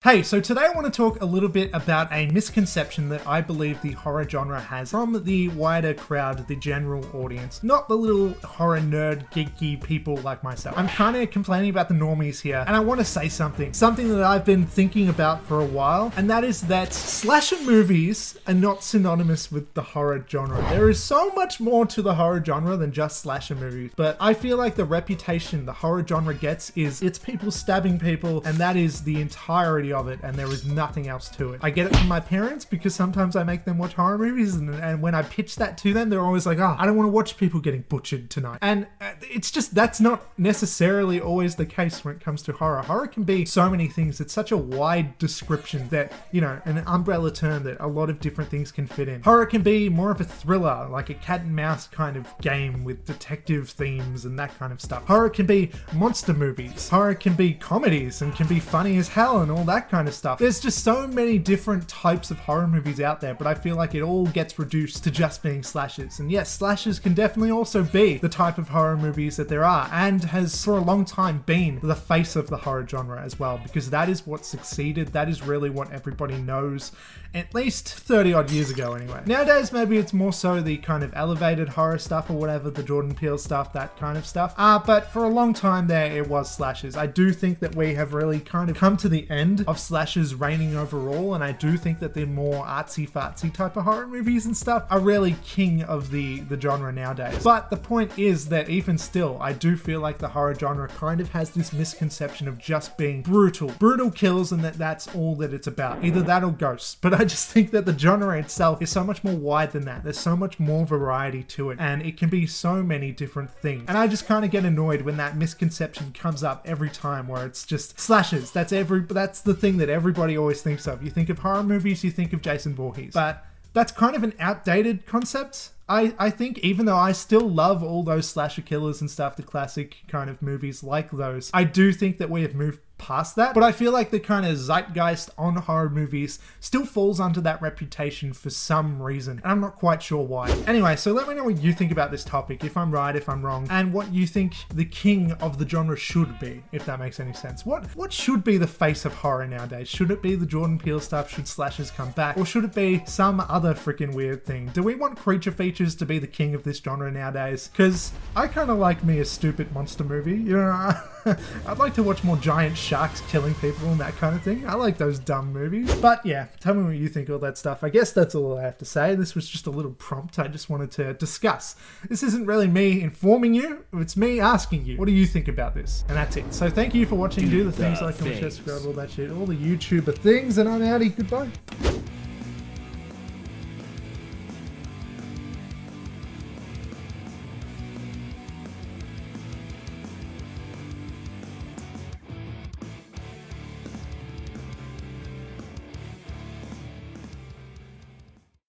Hey, so today I want to talk a little bit about a misconception that I believe the horror genre has from the wider crowd, the general audience, not the little horror nerd, geeky people like myself. I'm kind of complaining about the normies here, and I want to say something that I've been thinking about for a while, and that is that slasher movies are not synonymous with the horror genre. There is so much more to the horror genre than just slasher movies, but I feel like the reputation the horror genre gets is it's people stabbing people, and that is the entirety of it, and there is nothing else to it. I get it from my parents because sometimes I make them watch horror movies, and when I pitch that to them, they're always like, oh, I don't want to watch people getting butchered tonight. And it's just, that's not necessarily always the case when it comes to horror. Horror can be so many things. It's such a wide description that, you know, an umbrella term that a lot of different things can fit in. Horror can be more of a thriller, like a cat and mouse kind of game with detective themes and that kind of stuff. Horror can be monster movies. Horror can be comedies and can be funny as hell and all that kind of stuff. There's just so many different types of horror movies out there, but I feel like it all gets reduced to just being slashers. And yes, slashers can definitely also be the type of horror movies that there are, and has for a long time been the face of the horror genre as well, because that is what succeeded. That is really what everybody knows, at least 30 odd years ago anyway. Nowadays, maybe it's more so the kind of elevated horror stuff or whatever, the Jordan Peele stuff, that kind of stuff. But for a long time there, it was slashers. I do think that we have really kind of come to the end of slashers reigning overall, and I do think that the more artsy-fartsy type of horror movies and stuff are really king of the genre nowadays. But the point is that even still, I do feel like the horror genre kind of has this misconception of just being brutal kills, and that's all that it's about. Either that or ghosts. But I just think that the genre itself is so much more wide than that. There's so much more variety to it, and it can be so many different things. And I just kind of get annoyed when that misconception comes up every time, where it's just slashers. That's the thing that everybody always thinks of. You think of horror movies, you think of Jason Voorhees. But that's kind of an outdated concept. I think, even though I still love all those slasher killers and stuff, the classic kind of movies like those, I do think that we have moved past that. But I feel like the kind of zeitgeist on horror movies still falls under that reputation for some reason, and I'm not quite sure why. Anyway, so let me know what you think about this topic, if I'm right, if I'm wrong, and what you think the king of the genre should be, if that makes any sense. What should be the face of horror nowadays? Should it be the Jordan Peele stuff? Should slashers come back? Or should it be some other freaking weird thing? Do we want creature features to be the king of this genre nowadays? Because I kind of like me a stupid monster movie, you know. I'd like to watch more giant sharks killing people and that kind of thing. I like those dumb movies. But yeah, tell me what you think of all that stuff. I guess that's all I have to say. This was just a little prompt I just wanted to discuss. This isn't really me informing you, it's me asking you. What do you think about this? And that's it. So thank you for watching. Do the things like, comment, share, subscribe, all that shit, all the YouTuber things, and I'm outie. Goodbye.